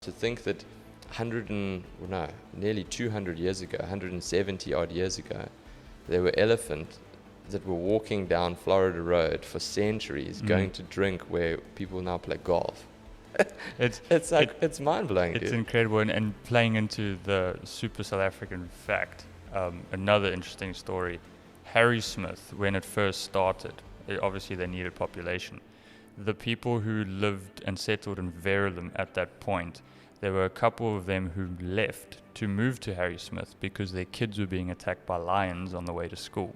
To think that nearly 200 years ago, 170 odd years ago, there were elephants that were walking down Florida Road for centuries, going to drink where people now play golf. It's mind-blowing, It's dude. incredible, and playing into the super South African fact, another interesting story. Harry Smith, when it first started, obviously they needed population. The people who lived and settled in Verulam at that point, there were a couple of them who left to move to Harry Smith because their kids were being attacked by lions on the way to school.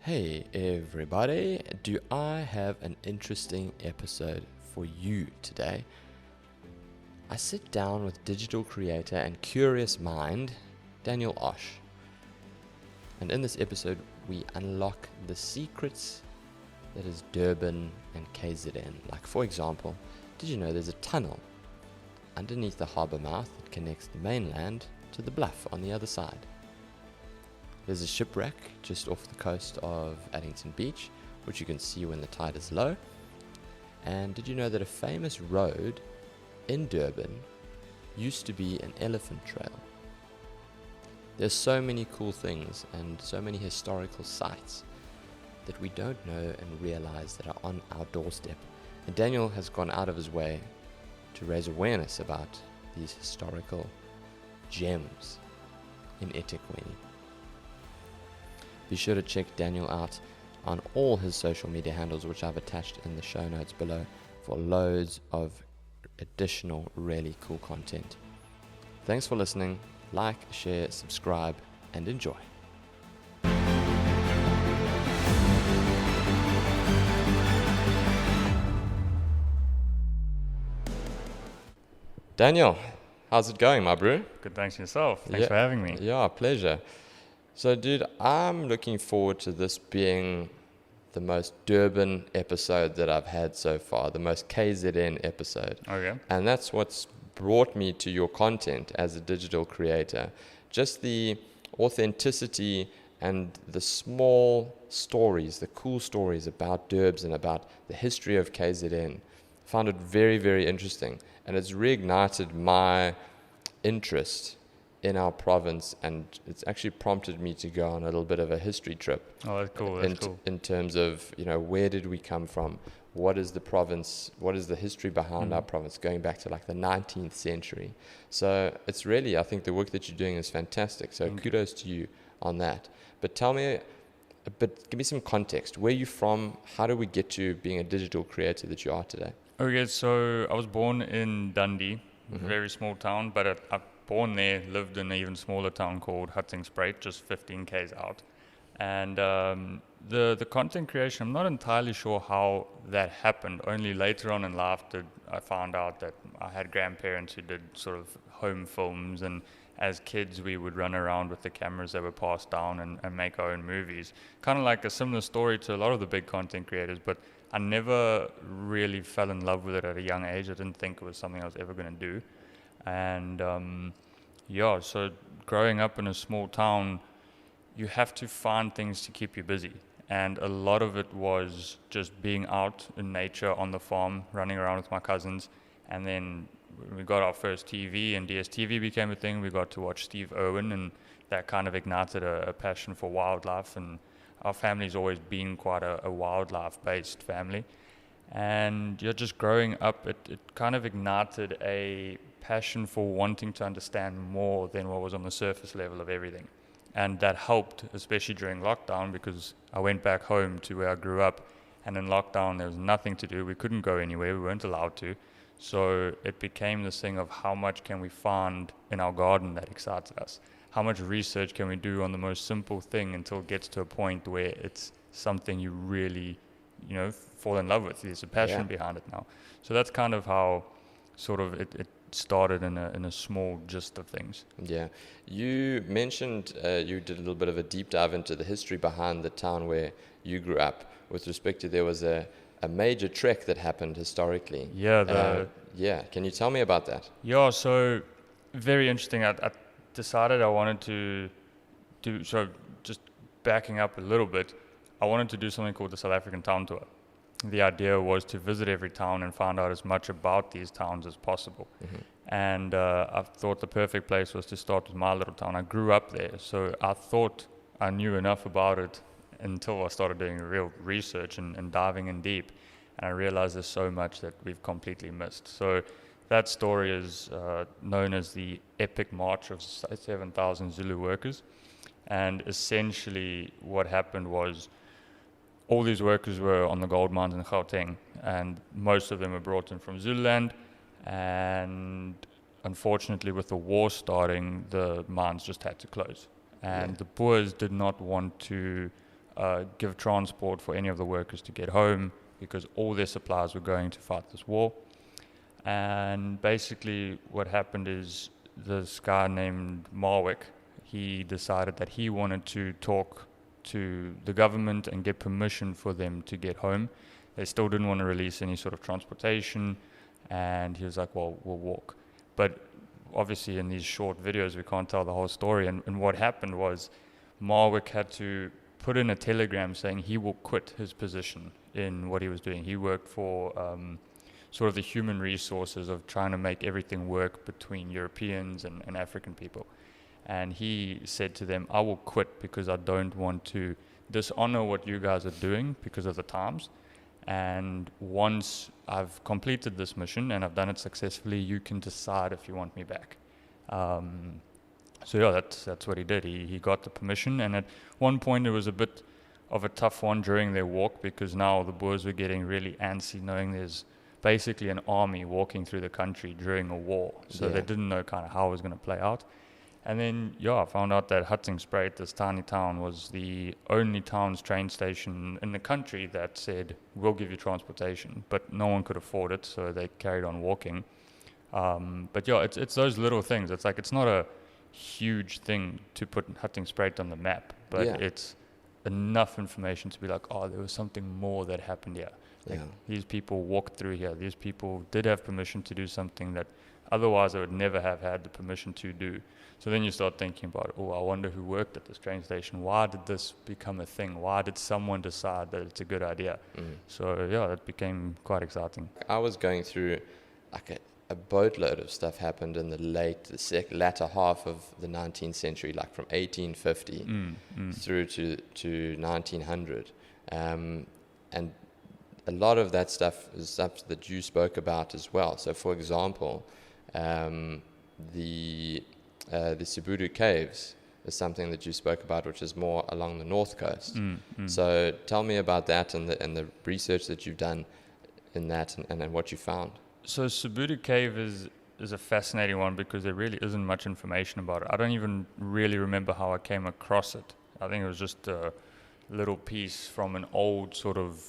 Hey everybody, do I have an interesting episode for you today? I sit down with digital creator and curious mind, Daniel Osch. And in this episode, we unlock the secrets that is Durban and KZN. Like, for example, did you know there's a tunnel underneath the harbour mouth that connects the mainland to the Bluff on the other side? There's a shipwreck just off the coast of Addington Beach, which you can see when the tide is low. And did you know that a famous road in Durban used to be an elephant trail? There's so many cool things and so many historical sites that we don't know and realize that are on our doorstep. And Daniel has gone out of his way to raise awareness about these historical gems in eThekwini. Be sure to check Daniel out on all his social media handles, which I've attached in the show notes below, for loads of additional really cool content. Thanks for listening. Like, share, subscribe, and enjoy. Daniel, how's it going, my bro? Good, thanks yourself. Thanks for having me. Yeah, pleasure. So, dude, I'm looking forward to this being the most Durban episode that I've had so far, the most KZN episode. Okay. And that's what's brought me to your content as a digital creator. Just the authenticity and the small stories, the cool stories about Durbs and about the history of KZN. Found it very, very interesting. And it's reignited my interest in our province, and it's actually prompted me to go on a little bit of a history trip. Oh, that's cool. In terms of, where did we come from? What is the province? What is the history behind our province, going back to like the 19th century? So it's really, I think the work that you're doing is fantastic. So kudos to you on that. But give me some context. Where are you from? How do we get to being a digital creator that you are today? Okay, so I was born in Dundee, a very small town, but I born there, lived in an even smaller town called Huttingspreit, just 15 k's out. And the content creation, I'm not entirely sure how that happened. Only later on in life did I found out that I had grandparents who did sort of home films, and as kids we would run around with the cameras that were passed down and make our own movies. Kind of like a similar story to a lot of the big content creators, but I never really fell in love with it at a young age. I didn't think it was something I was ever going to do. And so growing up in a small town, you have to find things to keep you busy. And a lot of it was just being out in nature on the farm, running around with my cousins. And then when we got our first TV and DSTV became a thing, we got to watch Steve Irwin, and that kind of ignited a passion for wildlife. And our family's always been quite a wildlife-based family. And just growing up, it kind of ignited a passion for wanting to understand more than what was on the surface level of everything. And that helped, especially during lockdown, because I went back home to where I grew up, and in lockdown there was nothing to do. We couldn't go anywhere, we weren't allowed to. So it became this thing of how much can we find in our garden that excites us? How much research can we do on the most simple thing until it gets to a point where it's something you really, fall in love with. There's a passion behind it now. So that's kind of how sort of it started in a small gist of things. Yeah. You mentioned you did a little bit of a deep dive into the history behind the town where you grew up, with respect to there was a major trek that happened historically. Yeah. Can you tell me about that? Yeah, so very interesting. I decided I wanted to do, so just backing up a little bit, I wanted to do something called the South African Town Tour. the idea was to visit every town and find out as much about these towns as possible. And I thought the perfect place was to start with my little town. I grew up there, so I thought I knew enough about it until I started doing real research and diving in deep. And I realized there's so much that we've completely missed. So that story is known as the Epic March of 7,000 Zulu workers. And essentially what happened was all these workers were on the gold mines in Gauteng, and most of them were brought in from Zululand. And unfortunately, with the war starting, the mines just had to close. And the Boers did not want to give transport for any of the workers to get home because all their supplies were going to fight this war. And basically what happened is this guy named Marwick, he decided that he wanted to talk to the government and get permission for them to get home. They still didn't want to release any sort of transportation, and he was like, well, we'll walk. But obviously in these short videos we can't tell the whole story, and what happened was Marwick had to put in a telegram saying he will quit his position in what he was doing. He worked for sort of the human resources of trying to make everything work between Europeans and African people. And he said to them, I will quit because I don't want to dishonor what you guys are doing because of the times. And once I've completed this mission and I've done it successfully, you can decide if you want me back. So yeah, that's what he did. He got the permission, and at one point it was a bit of a tough one during their walk because now the Boers were getting really antsy knowing there's basically an army walking through the country during a war. So they didn't know kind of how it was going to play out. And then, I found out that Hutzingspreit, this tiny town, was the only town's train station in the country that said, we'll give you transportation. But no one could afford it, so they carried on walking. But it's those little things. It's like, it's not a huge thing to put Hutzingspreit on the map, but it's enough information to be like, oh, there was something more that happened here. Like, these people walked through here. These people did have permission to do something that otherwise I would never have had the permission to do. So then you start thinking about, I wonder who worked at this train station. Why did this become a thing? Why did someone decide that it's a good idea? So that became quite exciting. I was going through like a boatload of stuff happened in the latter half of the 19th century, like from 1850 through to 1900. And a lot of that stuff is stuff that you spoke about as well. So for example, the Sibudu Caves is something that you spoke about, which is more along the north coast. So tell me about that and the research that you've done in that and what you found. So Sibudu Cave is a fascinating one because there really isn't much information about it. I don't even really remember how I came across it. I think it was just a little piece from an old sort of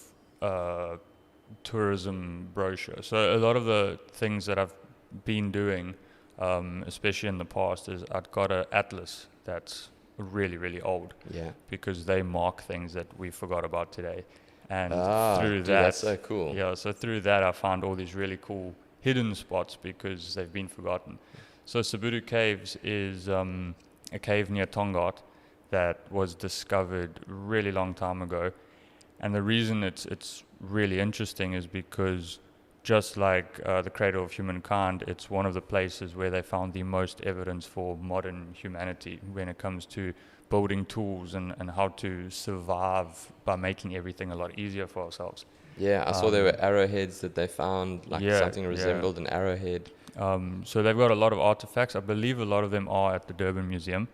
tourism brochure. So a lot of the things that I've been doing, especially in the past, is I've got an atlas that's really, really old. Because they mark things that we forgot about today. And through that, that's so cool. So through that I found all these really cool hidden spots because they've been forgotten. So Sibudu Caves is a cave near Tongaat that was discovered a really long time ago. And the reason it's really interesting is because just like the cradle of humankind, it's one of the places where they found the most evidence for modern humanity when it comes to building tools and how to survive by making everything a lot easier for ourselves. I saw there were arrowheads that they found, like something resembled an arrowhead. So they've got a lot of artifacts. I believe a lot of them are at the Durban Museum.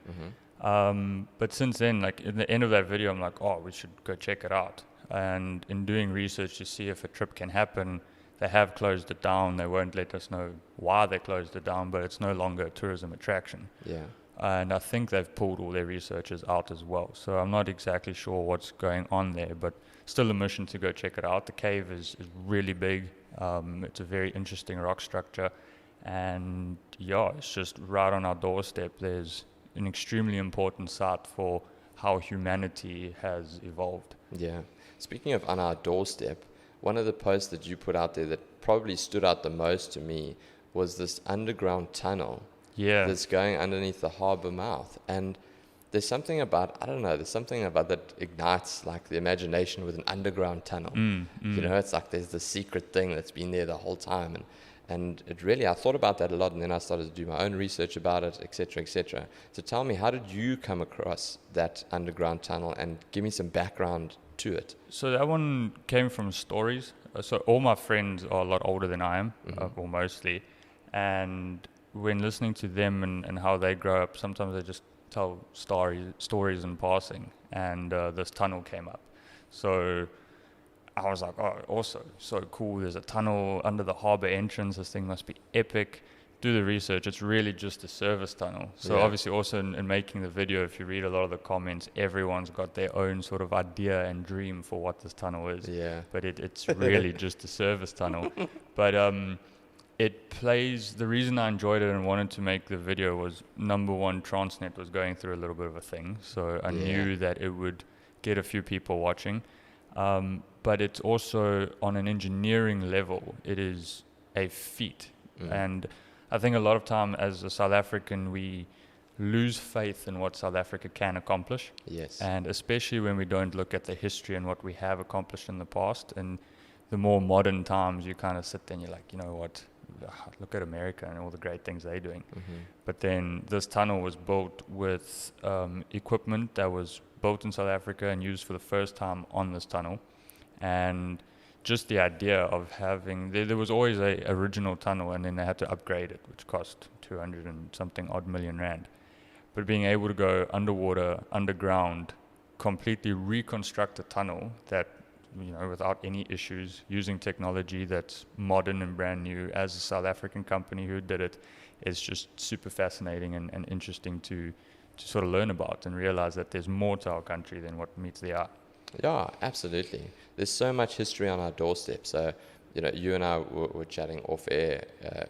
But since then, like in the end of that video, I'm like, we should go check it out. And in doing research to see if a trip can happen, they have closed it down. They won't let us know why they closed it down, but it's no longer a tourism attraction. And I think they've pulled all their researchers out as well. So I'm not exactly sure what's going on there, but still a mission to go check it out. The cave is really big. It's a very interesting rock structure. And it's just right on our doorstep. There's an extremely important site for how humanity has evolved. Speaking of on our doorstep, one of the posts that you put out there that probably stood out the most to me was this underground tunnel that's going underneath the harbour mouth. And there's something about, I don't know, there's something about that ignites like the imagination with an underground tunnel. You know, it's like there's this secret thing that's been there the whole time. And it really, I thought about that a lot, and then I started to do my own research about it, etc., etc. So tell me, how did you come across that underground tunnel, and give me some background to it? So that one came from stories. So all my friends are a lot older than I am, or mostly. And when listening to them and how they grow up, sometimes they just tell stories in passing. And this tunnel came up. So I was like, oh, also, so cool. There's a tunnel under the harbor entrance. This thing must be epic. Do the research. It's really just a service tunnel. So obviously also in making the video, if you read a lot of the comments, everyone's got their own sort of idea and dream for what this tunnel is. Yeah. But it's really just a service tunnel. But it plays, the reason I enjoyed it and wanted to make the video was, number one, Transnet was going through a little bit of a thing. So I knew that it would get a few people watching. But it's also, on an engineering level, it is a feat. And I think a lot of time as a South African, we lose faith in what South Africa can accomplish. Yes. And especially when we don't look at the history and what we have accomplished in the past. And the more modern times, you kind of sit there and you're like, you know what, look at America and all the great things they're doing. But then this tunnel was built with equipment that was built in South Africa and used for the first time on this tunnel. And just the idea of having, there was always a original tunnel, and then they had to upgrade it, which cost 200 and something odd million rand. But being able to go underwater, underground, completely reconstruct a tunnel that, you know, without any issues, using technology that's modern and brand new, as a South African company who did it, is just super fascinating and interesting to sort of learn about and realize that there's more to our country than what meets the eye. Yeah, absolutely. There's so much history on our doorstep. So, you know, you and I were chatting off air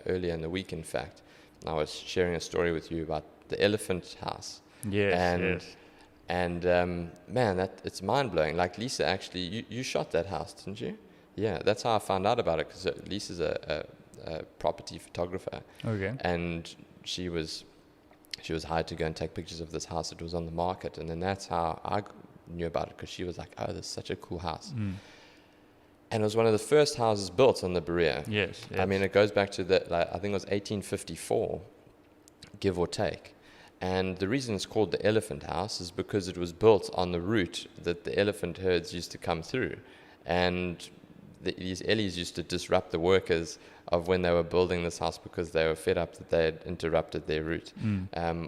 earlier in the week, in fact. And I was sharing a story with you about the elephant house. Yes. And man, it's mind-blowing. Like, Lisa, actually, you shot that house, didn't you? Yeah, that's how I found out about it, because Lisa's a property photographer. Okay. And she was hired to go and take pictures of this house. It was on the market. And then that's how I knew about it, because she was like, oh, this is such a cool house. And it was one of the first houses built on the Berea. Yes. I mean, it goes back to I think it was 1854, give or take. And the reason it's called the Elephant House is because it was built on the route that the elephant herds used to come through. And these Ellies used to disrupt the workers of when they were building this house, because they were fed up that they had interrupted their route,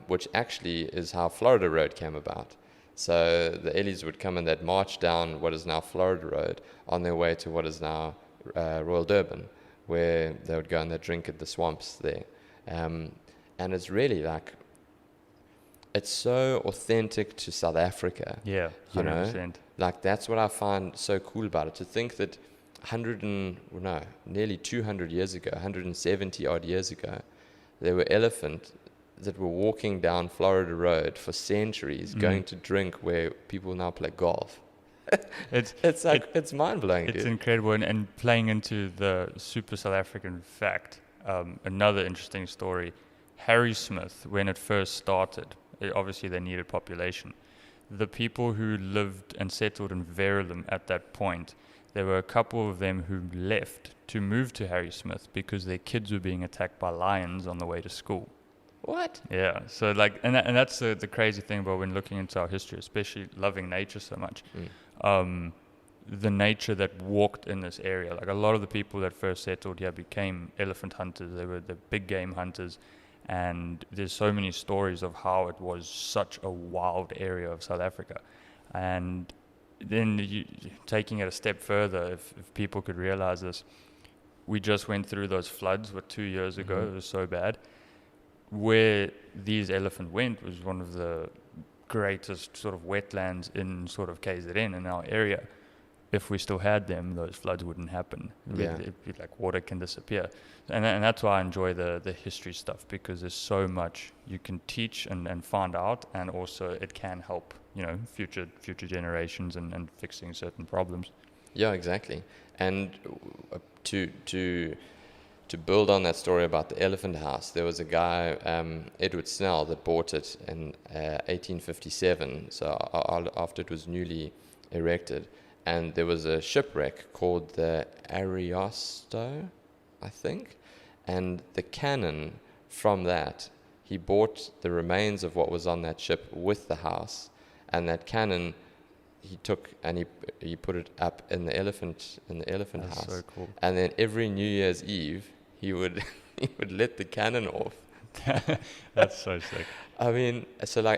which actually is how Florida Road came about. So the Ellies would come and they'd march down what is now Florida Road on their way to what is now Royal Durban, where they would go and they'd drink at the swamps there. And it's really like, it's so authentic to South Africa. Yeah, 100%. You know? Like, that's what I find so cool about it. To think that nearly 200 years ago, 170 odd years ago, there were elephants that were walking down Florida Road for centuries, going to drink where people now play golf. It's mind-blowing, dude. It's incredible. And playing into the super South African fact, another interesting story, Harry Smith, when it first started, obviously they needed population. The people who lived and settled in Verulam at that point, there were a couple of them who left to move to Harry Smith because their kids were being attacked by lions on the way to school. What? Yeah, so like, and that's the crazy thing about when looking into our history, especially loving nature so much. The nature that walked in this area, like a lot of the people that first settled here became elephant hunters. They were the big game hunters, and there's so many stories of how it was such a wild area of South Africa. And then taking it a step further, if people could realize this, we just went through those floods 2 years ago. It was so bad. Where these elephant went was one of the greatest sort of wetlands in sort of KZN in our area. If we still had them, those floods wouldn't happen. It'd be like water can disappear. And that's why I enjoy the history stuff, because there's so much you can teach and find out, and also it can help, you know, future generations and fixing certain problems. Yeah, exactly. And to to build on that story about the Elephant House, there was a guy, Edward Snell, that bought it in 1857, so after it was newly erected. And there was a shipwreck called the Ariosto, I think. And the cannon from that, he bought the remains of what was on that ship with the house. And that cannon he took and he put it up in the elephant That's house. so cool. And then every New Year's Eve he would let the cannon off. That's so sick. I mean, so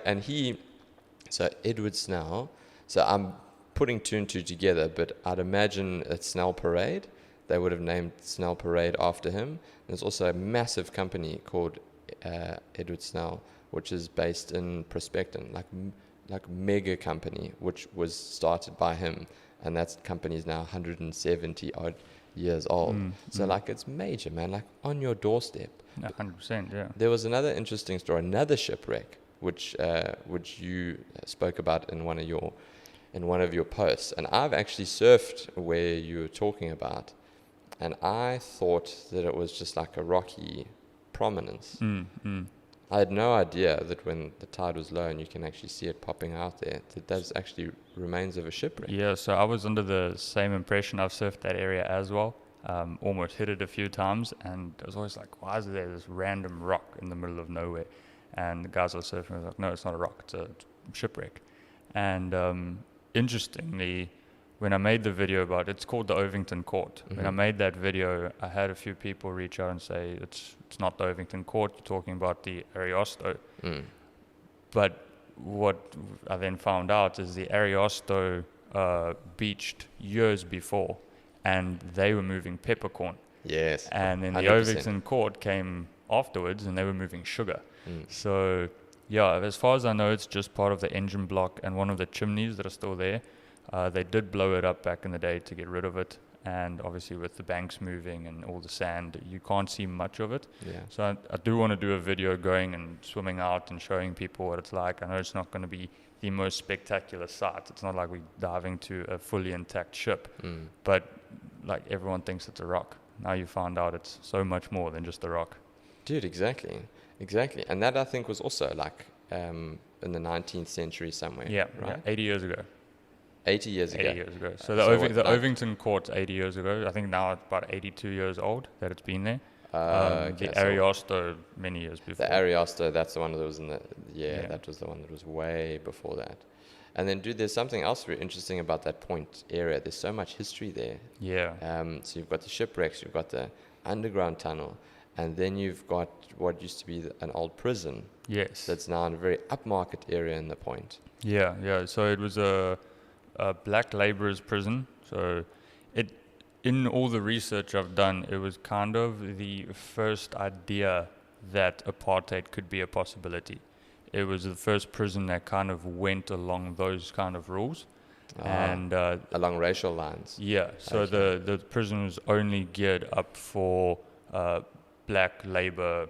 Edward Snell. So I'm putting two and two together, but I'd imagine at Snell Parade, they would have named Snell Parade after him. There's also a massive company called Edward Snell, which is based in Prospecton, like mega company, which was started by him, and that company is now 170 odd years old. So like it's major, man, like on your doorstep. 100%, yeah. There was another interesting story, another shipwreck, which you spoke about in one of your posts, and I've actually surfed where you were talking about, and I thought that it was just like a rocky prominence. I had no idea that when the tide was low and you can actually see it popping out there, that there's actually remains of a shipwreck. Yeah, so I was under the same impression. I've surfed that area as well. Almost hit it a few times, and I was always like, why is there this random rock in the middle of nowhere? And the guys I was surfing were like, no, it's not a rock, it's a shipwreck. And interestingly, when I made the video about it, it's called the Ovington Court. When I made that video, I had a few people reach out and say, it's not the Ovington Court, you're talking about the Ariosto. But what I then found out is the Ariosto beached years before, and they were moving peppercorn. Yes. And then the 100%. Ovington Court came afterwards, and they were moving sugar. So, yeah, as far as I know, it's just part of the engine block and one of the chimneys that are still there. They did blow it up back in the day to get rid of it, and obviously with the banks moving and all the sand, you can't see much of it. Yeah. So I do want to do a video going and swimming out and showing people what it's like. I know it's not going to be the most spectacular sight. It's not like we're diving to a fully intact ship, but like everyone thinks it's a rock. Now you find out it's so much more than just a rock. Dude, exactly. And that I think was also like in the 19th century somewhere. Yeah, right? yeah, 80 years ago. 80 years ago. 80 years ago. So So Ovington Court's 80 years ago. I think now it's about 82 years old that it's been there. Okay, The so Ariosto many years before. the Ariosto, that's the one that was in the... Yeah. that was the one that was way before that. And then, dude, there's something else very interesting about that point area. There's so much history there. Yeah. So you've got the shipwrecks, you've got the underground tunnel, and then you've got what used to be an old prison. Yes. That's now in a very upmarket area in the point. Yeah. So it was a black laborers' prison. So in all the research I've done, it was kind of the first idea that apartheid could be a possibility. It was the first prison that kind of went along those kind of rules. And along racial lines. yeah, so Okay. the prison was only geared up for black labor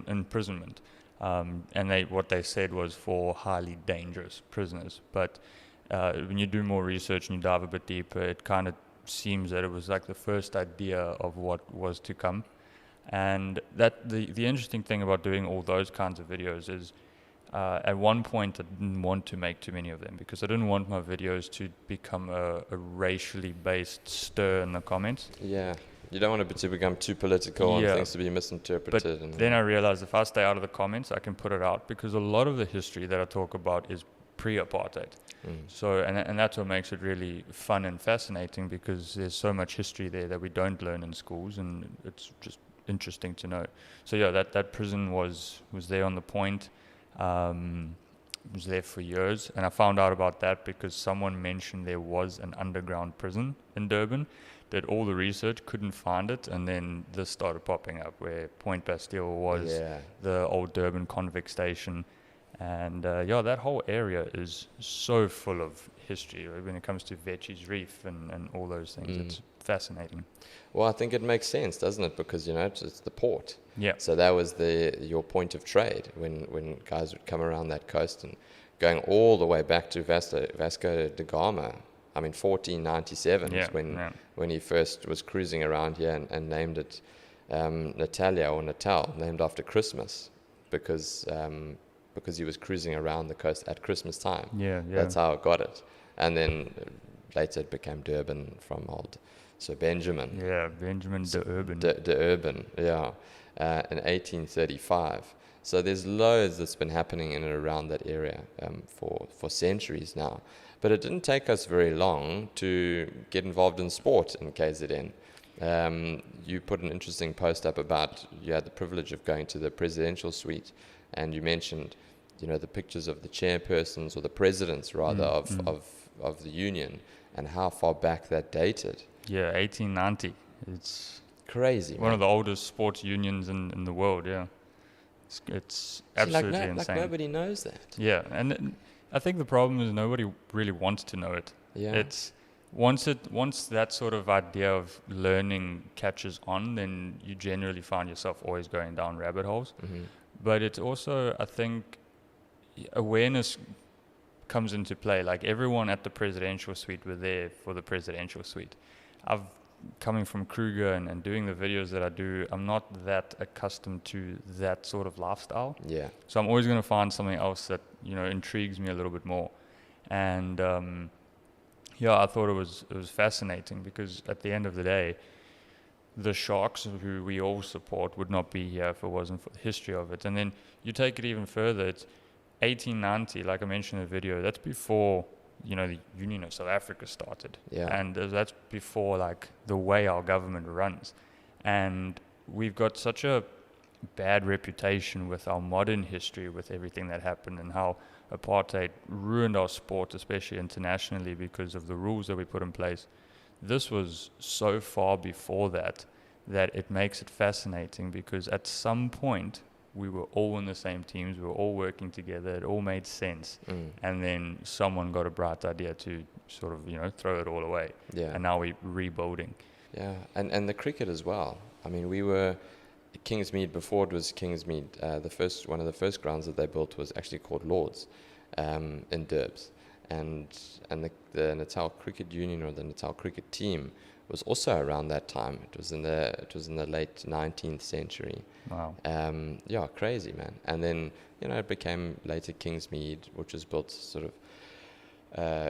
imprisonment. And what they said was for highly dangerous prisoners. But when you do more research and you dive a bit deeper, it kind of seems that it was like the first idea of what was to come. And that the interesting thing about doing all those kinds of videos is at one point I didn't want to make too many of them because I didn't want my videos to become a racially based stir in the comments. Yeah. You don't want it to become too political and Yeah. things to be misinterpreted. But then I realized if I stay out of the comments, I can put it out because a lot of the history that I talk about is pre-apartheid. So, and that's what makes it really fun and fascinating because there's so much history there that we don't learn in schools, and it's just interesting to know. So yeah, that prison was there on the point. Was there for years, and I found out about that because someone mentioned there was an underground prison in Durban. Did all the research, couldn't find it, and then this started popping up where Point Bastille was the old Durban convict station. And that whole area is so full of history when it comes to Vetchi's Reef and all those things. It's fascinating. Well, I think it makes sense, doesn't it? Because, it's the port. Yeah. So that was your point of trade when guys would come around that coast and going all the way back to Vasco da Gama. I mean, 1497 was when he first was cruising around here and named it Natalia or Natal, named after Christmas, because he was cruising around the coast at Christmas time. Yeah. That's how it got it. And then later it became Durban from old Sir Benjamin. Yeah, Benjamin de Urban. De Urban, yeah, in 1835. So there's loads that's been happening in and around that area for centuries now. But it didn't take us very long to get involved in sport in KZN. You put an interesting post up about you had the privilege of going to the presidential suite, and you mentioned, the pictures of the chairpersons, or the presidents rather, of the union, and how far back that dated. Yeah, 1890. It's crazy, one of the oldest sports unions in the world. Yeah, it's absolutely insane. Like nobody knows that. Yeah, and I think the problem is nobody really wants to know it. Yeah. It's once that sort of idea of learning catches on, then you generally find yourself always going down rabbit holes. Mm-hmm. But it's also, I think, awareness comes into play. Like, everyone at the presidential suite were there for the presidential suite. Coming from Kruger and doing the videos that I do, I'm not that accustomed to that sort of lifestyle. Yeah. So I'm always going to find something else that, intrigues me a little bit more. And I thought it was fascinating, because at the end of the day, the Sharks, who we all support, would not be here if it wasn't for the history of it. And then you take it even further. It's 1890, like I mentioned in the video. That's before the Union of South Africa started. Yeah. And that's before, like, the way our government runs. And we've got such a bad reputation with our modern history, with everything that happened, and how apartheid ruined our sport, especially internationally, because of the rules that we put in place. This was so far before that it makes it fascinating, because at some point we were all in the same teams, we were all working together, it all made sense. And then someone got a bright idea to sort of, throw it all away. Yeah. And now we're rebuilding. Yeah, and the cricket as well. I mean, we were Kingsmead before it was Kingsmead. One of the first grounds that they built was actually called Lords, in Durbs, and the Natal Cricket Union, or the Natal Cricket Team, was also around that time. It was in the late 19th century. Wow. Yeah, crazy, man. And then it became later Kingsmead, which was built sort of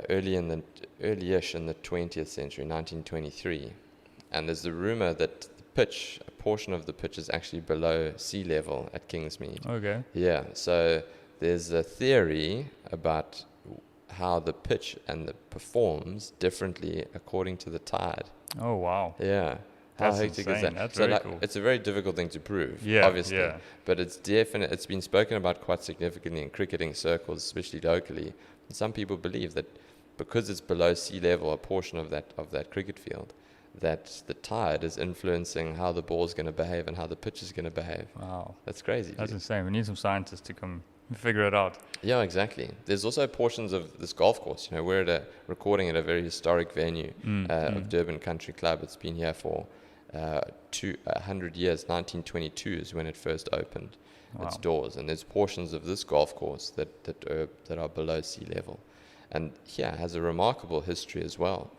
early-ish in the 20th century, 1923. And there's the rumor that a portion of the pitch is actually below sea level at Kingsmead. Okay. Yeah, so there's a theory about how the pitch performs differently according to the tide. Oh, wow. Yeah. That's How hectic insane. is that? That's so very cool. It's a very difficult thing to prove, Yeah, obviously. yeah. But it's been spoken about quite significantly in cricketing circles, especially locally. And some people believe that because it's below sea level, a portion of that cricket field, that the tide is influencing how the ball's going to behave and how the pitch is going to behave. Wow. That's crazy. That's insane. We need some scientists to come figure it out. Yeah, exactly. There's also portions of this golf course. We're recording at a very historic venue of Durban Country Club. It's been here for 100 years. 1922 is when it first opened its doors. And there's portions of this golf course that are below sea level. And here has a remarkable history as well.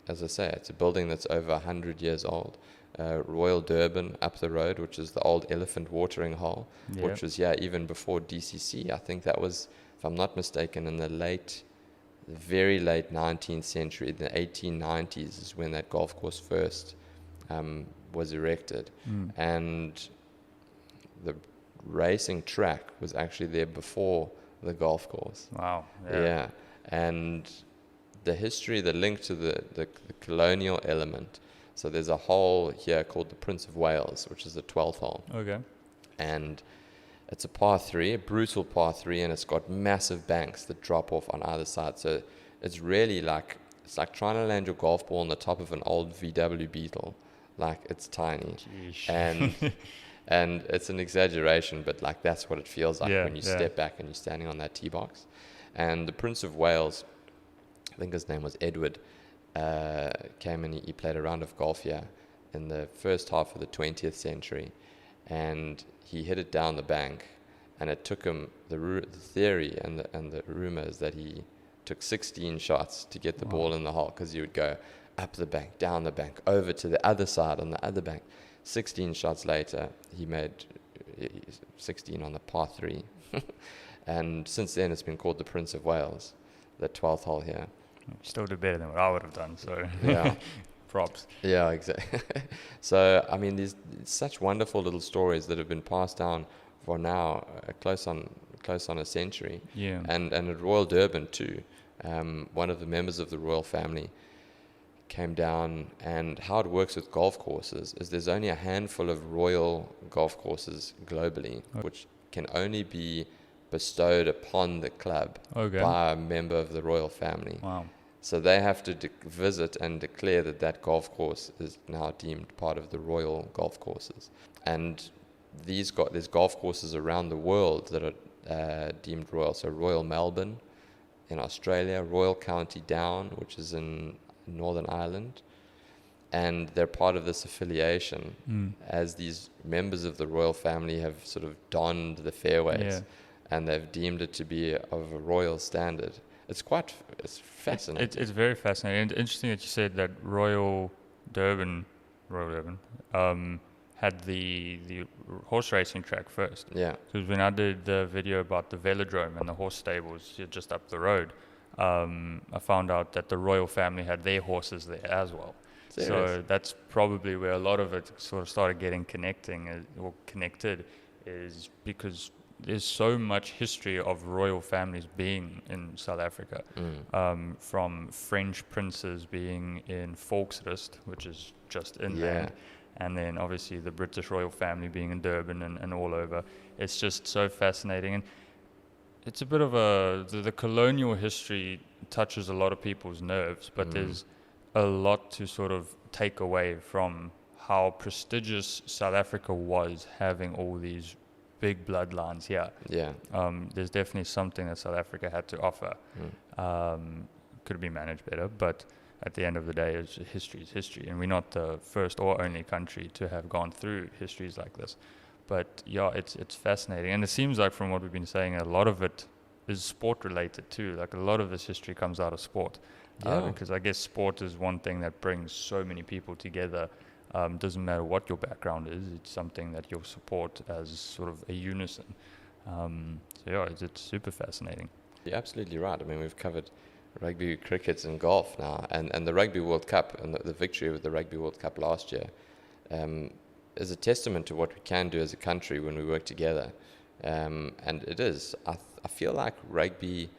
As I say, it's a building that's over 100 years old. Royal Durban up the road, which is the old elephant watering hole, which was here even before DCC. I think that was, if I'm not mistaken, in the very late 19th century, the 1890s is when that golf course first was erected. And the racing track was actually there before the golf course. Wow. Yeah. And the history, the link to the colonial element. So there's a hole here called the Prince of Wales, which is the 12th hole. Okay. And it's a par 3, a brutal par 3, and it's got massive banks that drop off on either side. So it's really it's like trying to land your golf ball on the top of an old VW Beetle. Like, it's tiny. Jeez. And it's an exaggeration, but like that's what it feels like when you step back and you're standing on that tee box. And the Prince of Wales, I think his name was Edward, came and he played a round of golf here in the first half of the 20th century, and he hit it down the bank, and it took him, the theory and the rumor is that he took 16 shots to get the ball in the hole, because he would go up the bank, down the bank, over to the other side on the other bank. 16 shots later, he made 16 on the par 3. And since then, it's been called the Prince of Wales, the 12th hole here. Still did better than what I would have done, so Yeah. props. Yeah, exactly. So, I mean, these such wonderful little stories that have been passed down for now close on a century. Yeah. And at Royal Durban too, one of the members of the royal family came down, and how it works with golf courses is there's only a handful of royal golf courses globally, which can only be bestowed upon the club by a member of the royal family. Wow. So they have to visit and declare that golf course is now deemed part of the royal golf courses. And there's golf courses around the world that are deemed royal. So Royal Melbourne in Australia, Royal County Down, which is in Northern Ireland. And they're part of this affiliation as these members of the royal family have sort of donned the fairways and they've deemed it to be of a royal standard. It's fascinating. It's very fascinating. And interesting that you said that Royal Durban had the horse racing track first. Yeah. Because when I did the video about the velodrome and the horse stables just up the road, I found out that the royal family had their horses there as well. Serious? So that's probably where a lot of it sort of started getting connected, is because there's so much history of royal families being in South Africa, from French princes being in Volksrust, which is just inland, and then obviously the British royal family being in Durban and all over. It's just so fascinating, and it's a bit of the colonial history touches a lot of people's nerves, but there's a lot to sort of take away from how prestigious South Africa was having all these big bloodlines here. Yeah. There's definitely something that South Africa had to offer. Could have been managed better, but at the end of the day, history is history, and we're not the first or only country to have gone through histories like this. But yeah, it's fascinating, and it seems like from what we've been saying, a lot of it is sport related too. Like a lot of this history comes out of sport, because I guess sport is one thing that brings so many people together. Doesn't matter what your background is, it's something that you'll support as sort of a unison. So yeah, it's super fascinating. You're absolutely right. I mean, we've covered rugby, cricket, and golf now, and the Rugby World Cup and the victory with the Rugby World Cup last year is a testament to what we can do as a country when we work together. And it is. I feel like rugby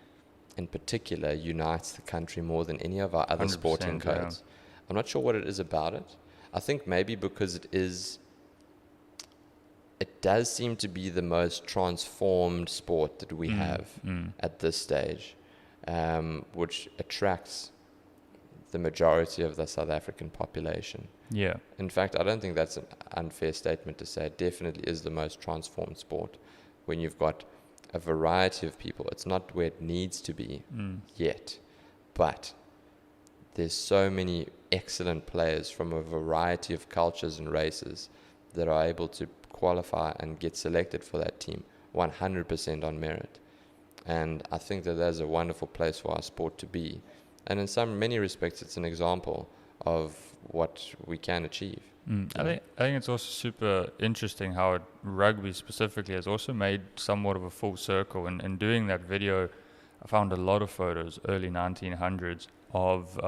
in particular unites the country more than any of our other sporting codes. I'm not sure what it is about it. I think maybe because it does seem to be the most transformed sport that we have at this stage, which attracts the majority of the South African population. Yeah. In fact, I don't think that's an unfair statement to say. It definitely is the most transformed sport when you've got a variety of people. It's not where it needs to be yet, but there's so many excellent players from a variety of cultures and races that are able to qualify and get selected for that team 100% on merit. And I think that that's a wonderful place for our sport to be. And in many respects, it's an example of what we can achieve. I think it's also super interesting how rugby specifically has also made somewhat of a full circle. And in doing that video, I found a lot of photos, early 1900s, of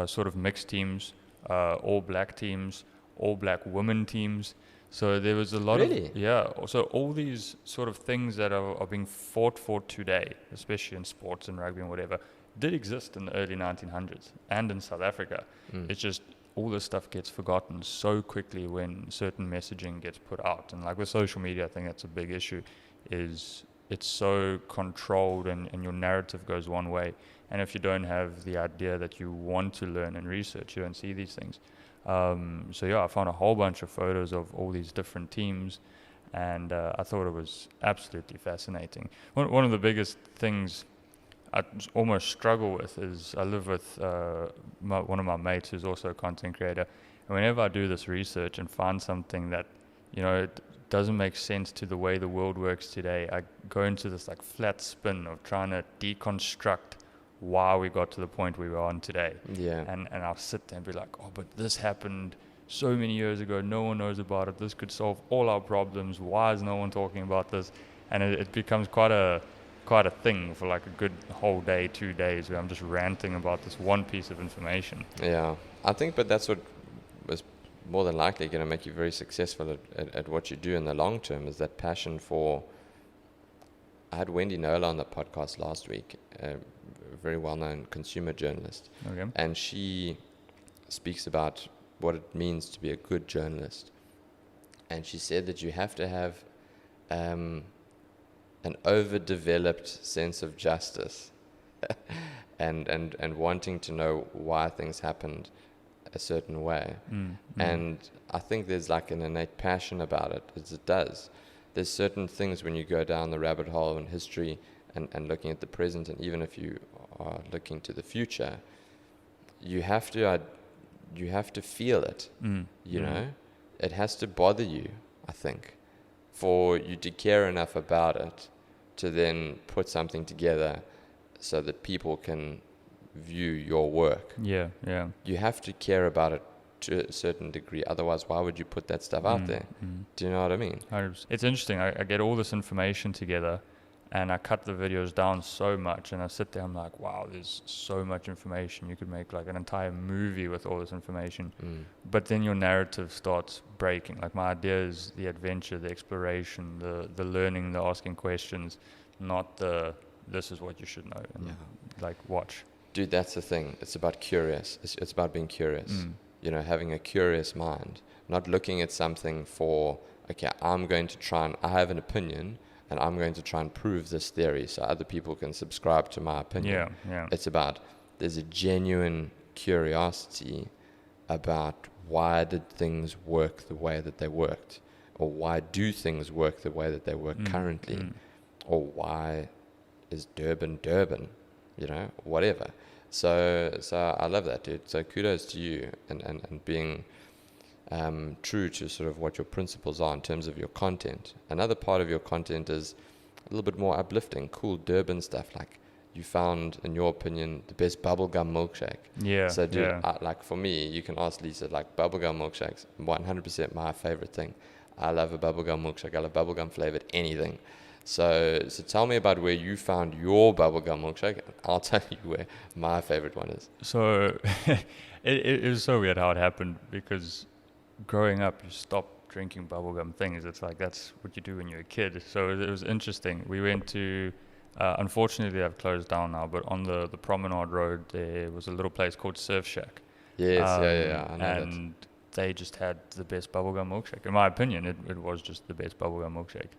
sort of mixed teams, all black teams, all black women teams. So there was a lot of... Yeah. So all these sort of things that are being fought for today, especially in sports and rugby and whatever, did exist in the early 1900s and in South Africa. It's just all this stuff gets forgotten so quickly when certain messaging gets put out. And like with social media, I think that's a big issue, is it's so controlled and your narrative goes one way. And if you don't have the idea that you want to learn and research, you don't see these things. So yeah, I found a whole bunch of photos of all these different teams, and I thought it was absolutely fascinating. One of the biggest things I almost struggle with is I live with one of my mates who's also a content creator, and whenever I do this research and find something that, you know, it doesn't make sense to the way the world works today, I go into this like flat spin of trying to deconstruct why we got to the point we were on today. Yeah. And I'll sit there and be like, oh, but this happened so many years ago. No one knows about it. This could solve all our problems. Why is no one talking about this? And it becomes quite a thing for like a good whole day, 2 days, where I'm just ranting about this one piece of information. Yeah, I think, but that's what was more than likely going to make you very successful at what you do in the long term, is that passion for. I had Wendy Nola on the podcast last week, a very well-known consumer journalist, Okay. and she speaks about what it means to be a good journalist. And she said that you have to have an overdeveloped sense of justice and wanting to know why things happened a certain way. And I think there's like an innate passion about it, as it does. There's certain things when you go down the rabbit hole in history and looking at the present, and even if you are looking to the future, you have to feel it. You know, it has to bother you, I think, for you to care enough about it to then put something together so that people can view your work. Yeah. You have to care about it to a certain degree. Otherwise, why would you put that stuff out there? Do you know what I mean? 100%. It's interesting. I get all this information together, and I cut the videos down so much, and I sit there, I'm like, wow, there's so much information. You could make like an entire movie with all this information. But then your narrative starts breaking. Like my idea is the adventure, the exploration, the learning, the asking questions, not the this is what you should know and like watch. Dude, that's the thing. It's about curious. It's about being curious. You know, having a curious mind, not looking at something for, okay, I'm going to try and, I have an opinion, and I'm going to try and prove this theory so other people can subscribe to my opinion. Yeah. It's about, there's a genuine curiosity about why did things work the way that they worked, or why do things work the way that they work currently, or why is Durban, you know, whatever. So I love that, dude. So kudos to you and being true to sort of what your principles are in terms of your content. Another part of your content is a little bit more uplifting, cool Durban stuff. Like you found, in your opinion, the best bubblegum milkshake. Yeah. So, dude, like for me, you can ask Lisa, like bubblegum milkshakes, 100% my favorite thing. I love a bubblegum milkshake. I love bubblegum flavored anything. So tell me about where you found your bubblegum milkshake. I'll tell you where my favorite one is. So it was so weird how it happened, because growing up, you stop drinking bubblegum things. It's like that's what you do when you're a kid. So it was interesting. We went to, unfortunately, they've closed down now, but on the Promenade Road, there was a little place called Surf Shack. Yes, yeah, I know and they just had the best bubblegum milkshake. In my opinion, it was just the best bubblegum milkshake.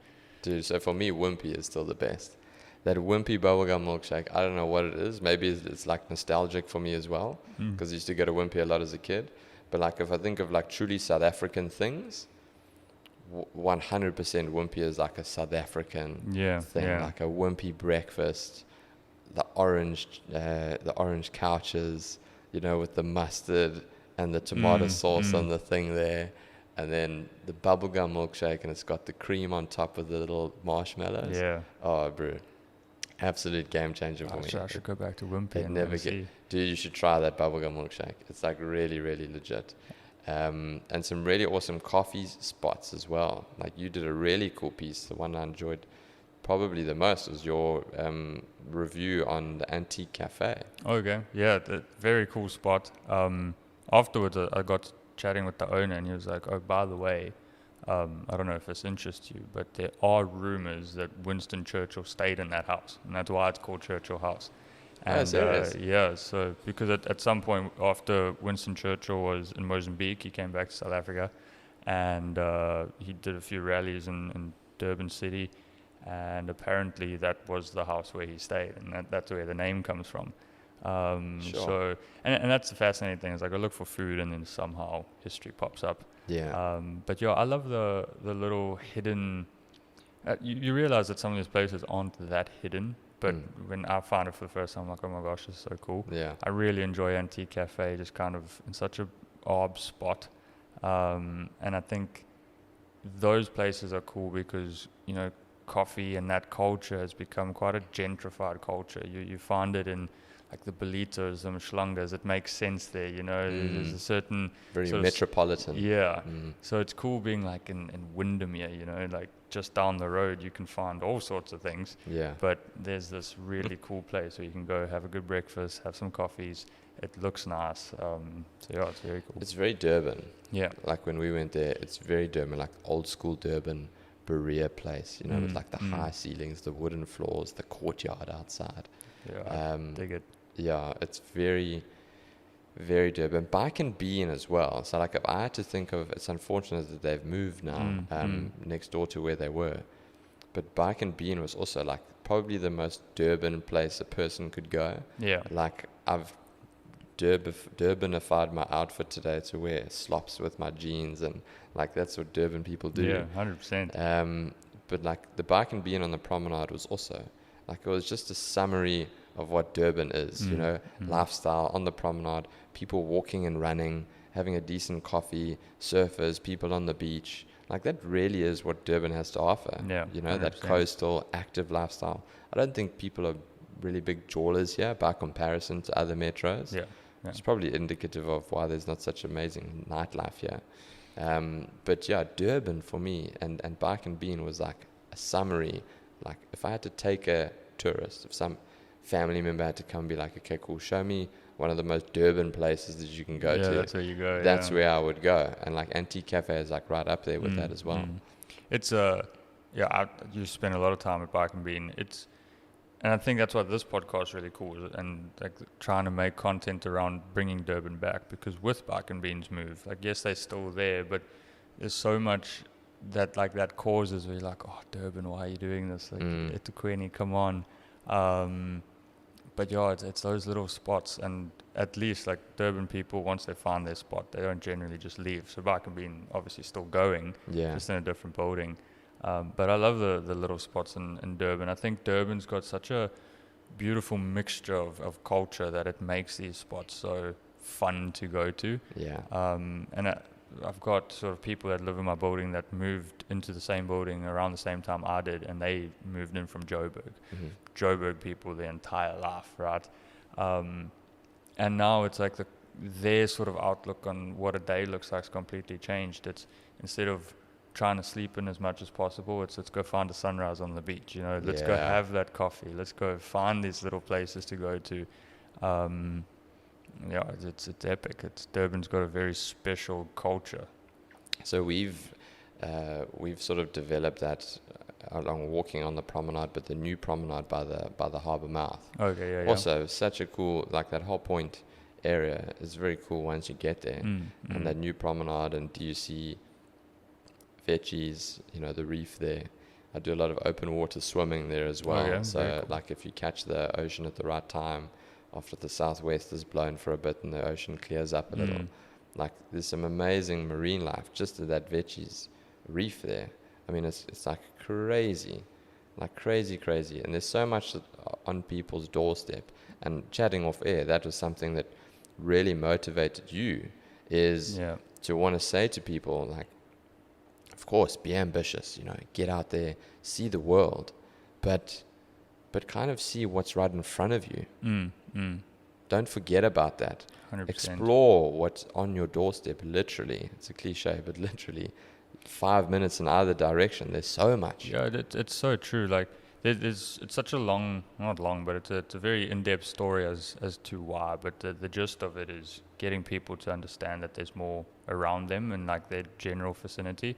Dude, so for me, Wimpy is still the best. That Wimpy bubblegum milkshake, I don't know what it is. Maybe it's like nostalgic for me as well, because I used to go to Wimpy a lot as a kid. But like if I think of like truly South African things, 100% Wimpy is like a South African thing. Like a Wimpy breakfast, the orange couches, you know, with the mustard and the tomato sauce on the thing there. And then the bubblegum milkshake, and it's got the cream on top of the little marshmallows. Yeah. Oh, bro. Absolute game changer for me. I should go back to Wimpy and see. Dude, you should try that bubblegum milkshake. It's like really, really legit. And some really awesome coffee spots as well. Like you did a really cool piece. The one I enjoyed probably the most was your review on the Antique Cafe. Okay. Yeah, very cool spot. Afterwards, I got chatting with the owner, and he was like, oh, by the way, I don't know if this interests you, but there are rumors that Winston Churchill stayed in that house, and that's why it's called Churchill House. And so because at some point after Winston Churchill was in Mozambique, he came back to South Africa, and he did a few rallies in Durban City, and apparently that was the house where he stayed, and that's where the name comes from. So that's the fascinating thing, is like I look for food and then somehow history pops up. But I love the little hidden you realize that some of these places aren't that hidden, but when I found it for the first time, I'm like, oh my gosh, this is so cool. I really enjoy Antique Cafe, just kind of in such a odd spot, and I think those places are cool because, you know, coffee and that culture has become quite a gentrified culture. You find it in like the Belitos, the Mshlangas, it makes sense there, you know. There's a certain Very sort of metropolitan. yeah. So it's cool being like in Windermere, you know, like just down the road you can find all sorts of things. Yeah. But there's this really cool place where you can go have a good breakfast, have some coffees. It looks nice. So yeah, it's very cool. It's very Durban. Yeah. Like when we went there, it's very Durban, like old school Durban Berea place, you know, with like the high ceilings, the wooden floors, the courtyard outside. Yeah, dig it. Yeah, it's very, very Durban. Bike and Bean as well. So like if I had to think of, it's unfortunate that they've moved now next door to where they were. But Bike and Bean was also like probably the most Durban place a person could go. Yeah. Like I've Durbanified my outfit today to wear slops with my jeans, and like that's what Durban people do. Yeah, 100%. But like the Bike and Bean on the promenade was also like, it was just a summary of what Durban is, you know, lifestyle on the promenade, people walking and running, having a decent coffee, surfers, people on the beach. Like that really is what Durban has to offer. Yeah, you know, 100%. that coastal, active lifestyle. I don't think people are really big jawlers here by comparison to other metros. Yeah. It's probably indicative of why there's not such amazing nightlife here. But yeah, Durban for me and Bike and Bean was like a summary. Like if I had to take a tourist, if some family member had to come and be like, okay, cool, show me one of the most Durban places that you can go to. Yeah, that's where you go. That's where I would go. And like Antique Cafe is like right up there with that as well. It's you spend a lot of time at Bike and Bean. And I think that's why this podcast is really cool, and like trying to make content around bringing Durban back, because with Bike and Bean's move, like yes, they're still there, but there's so much that causes where you're like, oh, Durban, why are you doing this? Like, eThekwini, come on. But yeah, it's those little spots, and at least like Durban people, once they find their spot, they don't generally just leave. So Bike and Bean obviously still going, just in a different building. But I love the little spots in Durban. I think Durban's got such a beautiful mixture of culture that it makes these spots so fun to go to. Yeah. And I've got sort of people that live in my building that moved into the same building around the same time I did, and they moved in from Joburg. Joburg people their entire life, right? And now it's like their sort of outlook on what a day looks like is completely changed. It's instead of trying to sleep in as much as possible, let's go find a sunrise on the beach, you know, let's go have that coffee, let's go find these little places to go to. It's epic. Durban's got a very special culture. So we've sort of developed that along walking on the promenade, but the new promenade by the harbour mouth. Okay, yeah. Also, such a cool, like that whole point area is very cool once you get there. And that new promenade, and do you see veggies, you know, the reef there. I do a lot of open water swimming there as well. So cool. Like if you catch the ocean at the right time, after the southwest is blown for a bit and the ocean clears up a little, like there's some amazing marine life just at that veggies reef there. I mean, it's like crazy. And there's so much on people's doorstep. And chatting off air, that was something that really motivated you, is to want to say to people, like, of course, be ambitious, you know, get out there, see the world, but kind of see what's right in front of you. Don't forget about that. 100%. Explore what's on your doorstep, literally. It's a cliche, but literally 5 minutes in either direction. There's so much. Yeah, it's so true. Like, it's such a not long, but it's a very in-depth story as to why. But the gist of it is getting people to understand that there's more around them and like their general vicinity.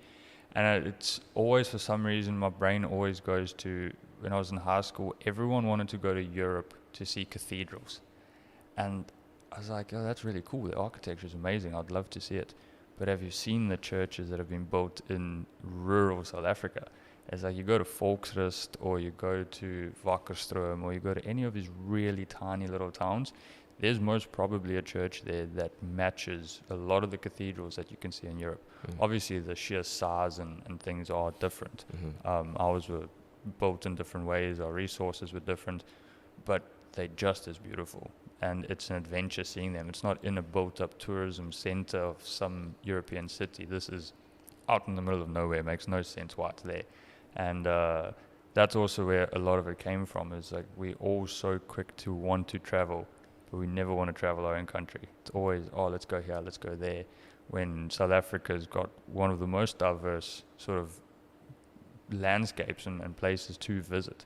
And it's always, for some reason, my brain always goes to when I was in high school, everyone wanted to go to Europe to see cathedrals. And I was like, oh, that's really cool. The architecture is amazing. I'd love to see it. But have you seen the churches that have been built in rural South Africa? It's like you go to Volksrust or you go to Wakkerstroom or you go to any of these really tiny little towns, there's most probably a church there that matches a lot of the cathedrals that you can see in Europe. Obviously, the sheer size and things are different. Ours were built in different ways, our resources were different, but they're just as beautiful. And it's an adventure seeing them. It's not in a built-up tourism center of some European city. This is out in the middle of nowhere. It makes no sense why it's there. And that's also where a lot of it came from, is like we're all so quick to want to travel but we never want to travel our own country. It's always, oh, let's go here, let's go there. When South Africa's got one of the most diverse sort of landscapes and places to visit.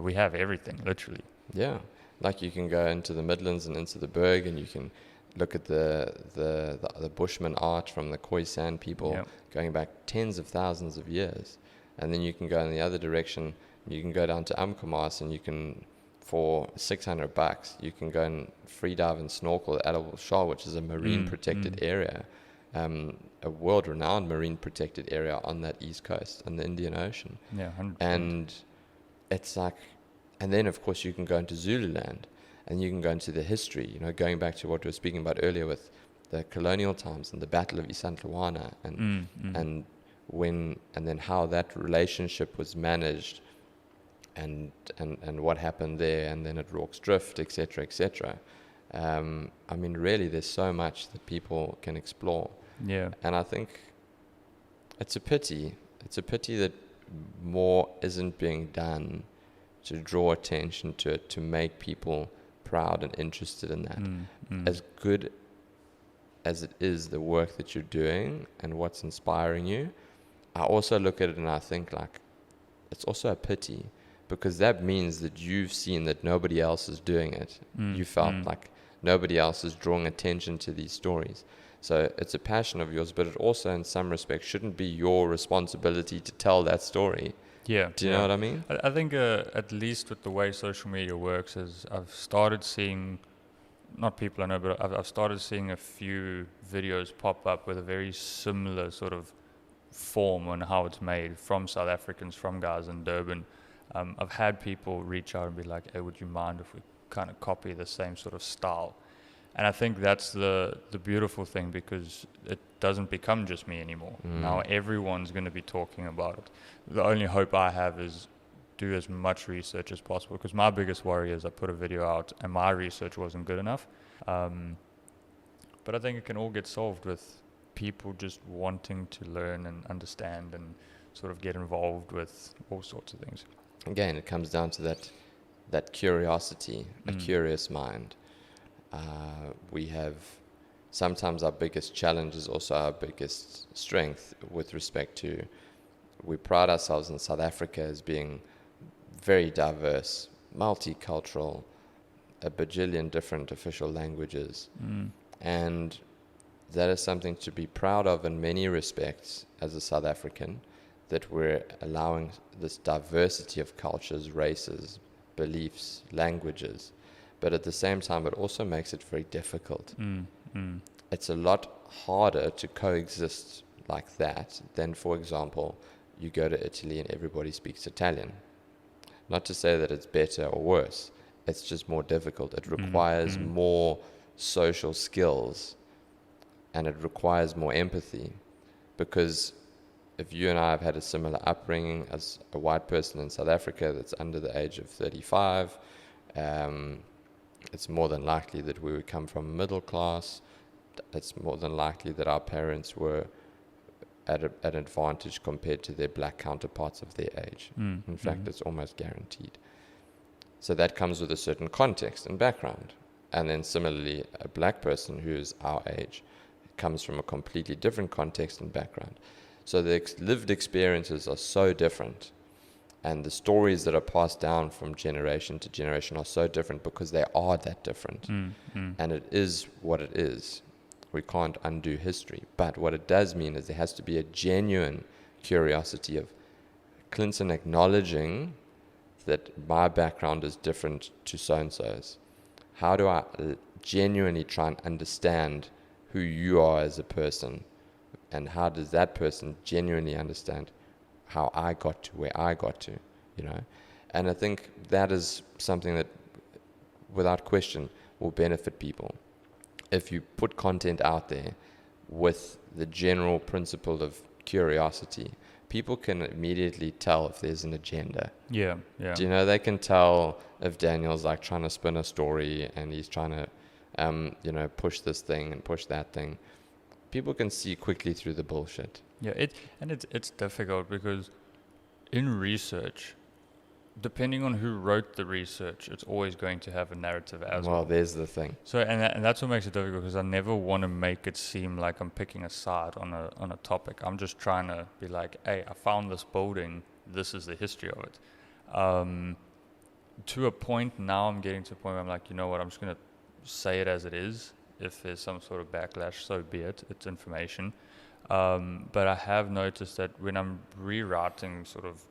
We have everything, literally. Yeah, like you can go into the Midlands and into the Berg, and you can look at the Bushman art from the Khoisan people going back tens of thousands of years. And then you can go in the other direction. You can go down to Amkomas, and you can, for $600, you can go and free dive and snorkel at Adel Shah, which is a marine protected area, a world-renowned marine protected area on that east coast, on the Indian Ocean. Yeah, 100%. And it's like, and then of course you can go into Zululand, and you can go into the history, you know, going back to what we were speaking about earlier with the colonial times and the Battle of Isandlwana, and then how that relationship was managed, and what happened there, and then at Rorke's Drift, etc., etc. I mean, really, there's so much that people can explore. Yeah. And I think it's a pity. It's a pity that more isn't being done to draw attention to it, to make people proud and interested in that. As good as it is, the work that you're doing and what's inspiring you, I also look at it and I think, like, it's also a pity, because that means that you've seen that nobody else is doing it. You felt like nobody else is drawing attention to these stories. So it's a passion of yours, but it also, in some respects, shouldn't be your responsibility to tell that story. Yeah. Do you know what I mean? I think at least with the way social media works is I've started seeing, not people I know, but I've started seeing a few videos pop up with a very similar sort of form on how it's made from South Africans, from guys in Durban. I've had people reach out and be like, hey, would you mind if we kind of copy the same sort of style? And I think that's the beautiful thing, because it doesn't become just me anymore. Now everyone's going to be talking about it. The only hope I have is do as much research as possible, because my biggest worry is I put a video out and my research wasn't good enough. But I think it can all get solved with people just wanting to learn and understand and sort of get involved with all sorts of things. Again, it comes down to that curiosity, a curious mind. We have, sometimes our biggest challenge is also our biggest strength with respect to, we pride ourselves in South Africa as being very diverse, multicultural, a bajillion different official languages. And that is something to be proud of in many respects as a South African, that we're allowing this diversity of cultures, races, beliefs, languages. But at the same time, it also makes it very difficult. It's a lot harder to coexist like that than, for example, you go to Italy and everybody speaks Italian. Not to say that it's better or worse. It's just more difficult. It requires more social skills, and it requires more empathy, because if you and I have had a similar upbringing as a white person in South Africa that's under the age of 35, it's more than likely that we would come from middle class. It's more than likely that our parents were at an advantage compared to their black counterparts of their age. In fact, it's almost guaranteed. So that comes with a certain context and background. And then similarly, a black person who is our age comes from a completely different context and background. So the lived experiences are so different, and the stories that are passed down from generation to generation are so different because they are that different. And it is what it is. We can't undo history. But what it does mean is there has to be a genuine curiosity of Clinton acknowledging that my background is different to so-and-so's. How do I genuinely try and understand who you are as a person? And how does that person genuinely understand how I got to where I got to, you know? And I think that is something that, without question, will benefit people. If you put content out there with the general principle of curiosity, people can immediately tell if there's an agenda. Yeah. Do you know, they can tell if Daniel's like trying to spin a story and he's trying to, push this thing and push that thing. People can see quickly through the bullshit. Yeah, it's difficult because in research, depending on who wrote the research, it's always going to have a narrative as well. Well, there's the thing. So, and that's what makes it difficult, because I never want to make it seem like I'm picking a side on a topic. I'm just trying to be like, hey, I found this building. This is the history of it. To a point now, I'm getting to a point where I'm like, you know what? I'm just gonna say it as it is. If there's some sort of backlash, so be it. It's information. But I have noticed that when I'm rewriting sort of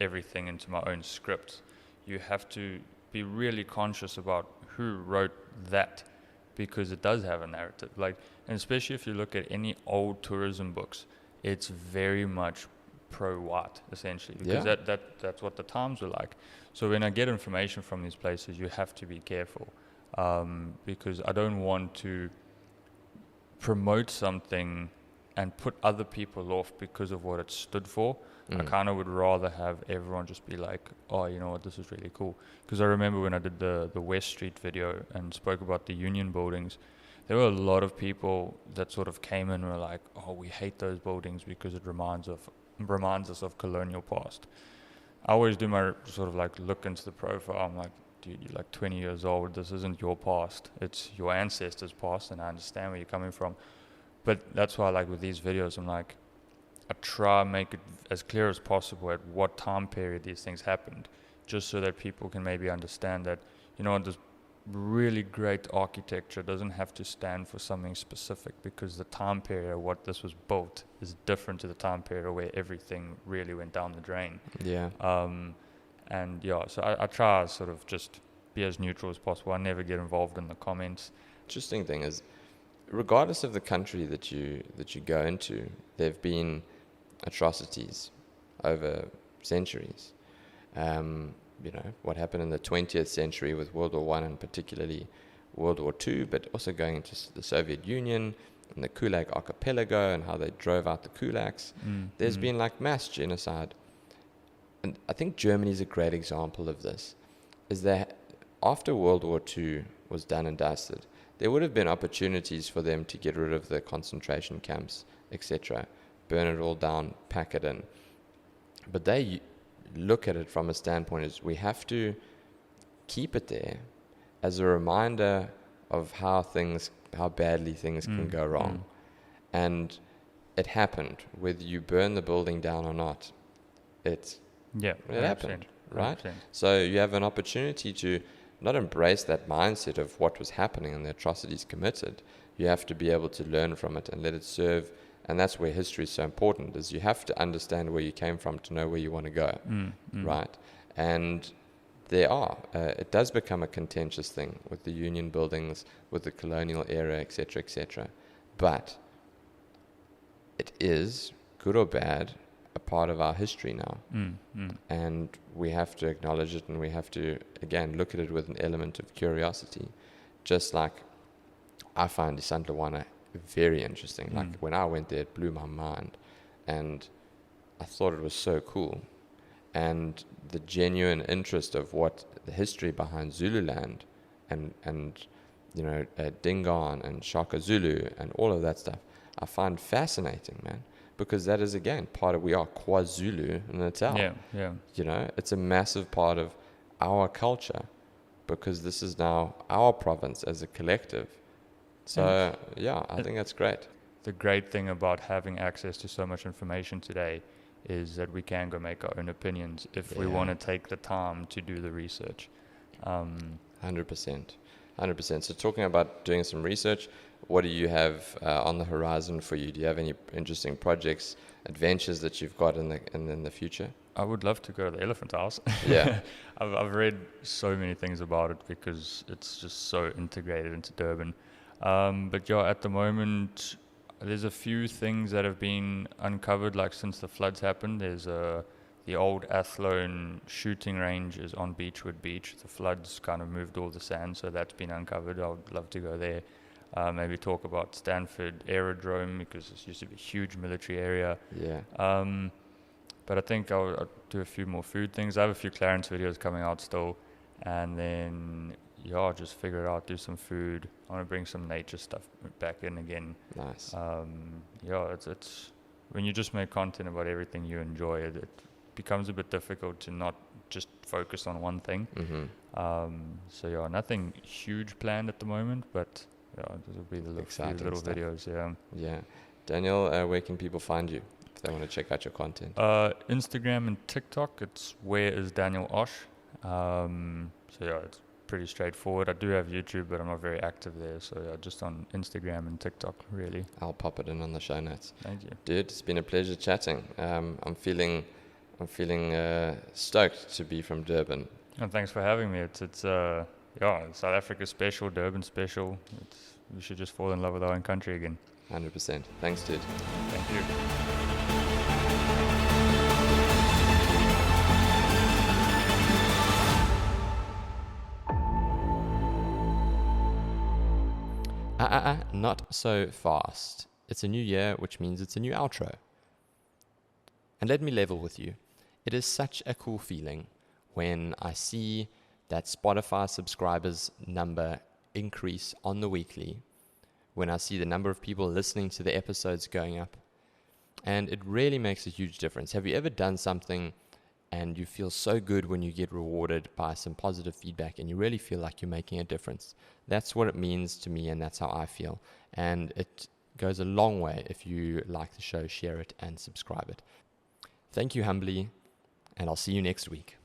everything into my own script, you have to be really conscious about who wrote that, because it does have a narrative. Like, and especially if you look at any old tourism books, it's very much pro-white, essentially, because that's what the times were like. So when I get information from these places, you have to be careful, because I don't want to promote something and put other people off because of what it stood for. I kind of would rather have everyone just be like, oh, you know what, this is really cool. Because I remember when I did the West Street video and spoke about the Union buildings, there were a lot of people that sort of came in and were like, oh, we hate those buildings because it reminds us of colonial past. I always do my sort of like look into the profile. I'm like, dude, you're like 20 years old. This isn't your past. It's your ancestors' past, and I understand where you're coming from. But that's why, like, with these videos, I'm like, I try and make it as clear as possible at what time period these things happened, just so that people can maybe understand that, you know, this really great architecture doesn't have to stand for something specific, because the time period of what this was built is different to the time period where everything really went down the drain. Yeah. And yeah, so I try to sort of just be as neutral as possible. I never get involved in the comments. Interesting thing is, regardless of the country that you go into, there have been atrocities over centuries. You know, what happened in the 20th century with World War I and particularly World War II, but also going into the Soviet Union and the Kulak archipelago and how they drove out the Kulaks. There's been like mass genocide. And I think Germany is a great example of this, is that after World War II was done and dusted, there would have been opportunities for them to get rid of the concentration camps, etc., burn it all down, pack it in. But they look at it from a standpoint is we have to keep it there as a reminder of how badly things can go wrong. And it happened, whether you burn the building down or not. It happened, right? 100%. So you have an opportunity to not embrace that mindset of what was happening and the atrocities committed. You have to be able to learn from it and let it serve. And that's where history is so important, is you have to understand where you came from to know where you want to go, right? And it does become a contentious thing with the Union buildings, with the colonial era, etc., etc. But it is, good or bad, a part of our history now. And we have to acknowledge it, and we have to, again, look at it with an element of curiosity. Just like I find St. Luana very interesting. Like when I went there, it blew my mind, and I thought it was so cool. And the genuine interest of what the history behind Zululand and you know, Dingaan and Shaka Zulu and all of that stuff, I find fascinating, man, because that is, again, part of, we are Kwa-Zulu in Natal. Yeah. You know, it's a massive part of our culture, because this is now our province as a collective. So, I think that's great. The great thing about having access to so much information today is that we can go make our own opinions if we want to take the time to do the research. 100%. So talking about doing some research, what do you have on the horizon for you? Do you have any interesting projects, adventures that you've got in the future? I would love to go to the Elephant House. Yeah. I've read so many things about it because it's just so integrated into Durban. But at the moment, there's a few things that have been uncovered, like since the floods happened. There's the old Athlone shooting range is on Beechwood Beach. The floods kind of moved all the sand, so that's been uncovered. I would love to go there. Maybe talk about Stanford Aerodrome, because it used to be a huge military area. Yeah. But I think I'll do a few more food things. I have a few Clarence videos coming out still. And then, just figure it out, do some food. I want to bring some nature stuff back in again. Nice. It's when you just make content about everything you enjoy, it becomes a bit difficult to not just focus on one thing. Mm-hmm. So yeah, nothing huge planned at the moment, but yeah, this will be the few little stuff. videos. Yeah. Yeah. Daniel, where can people find you if they want to check out your content? Instagram and TikTok, it's where is Daniel Osch. So yeah, it's pretty straightforward. I do have YouTube, but I'm not very active there. So yeah, just on Instagram and TikTok, really. I'll pop it in on the show notes. Thank you. Dude, it's been a pleasure chatting. I'm feeling stoked to be from Durban. And thanks for having me. It's South Africa special, Durban special. We should just fall in love with our own country again. 100%. Thanks, dude. Thank you. Not so fast. It's a new year, which means it's a new outro. And let me level with you. It is such a cool feeling when I see that Spotify subscribers number increase on the weekly, when I see the number of people listening to the episodes going up. And it really makes a huge difference. Have you ever done something and you feel so good when you get rewarded by some positive feedback and you really feel like you're making a difference? That's what it means to me, and that's how I feel. And it goes a long way if you like the show, share it and subscribe it. Thank you humbly, and I'll see you next week.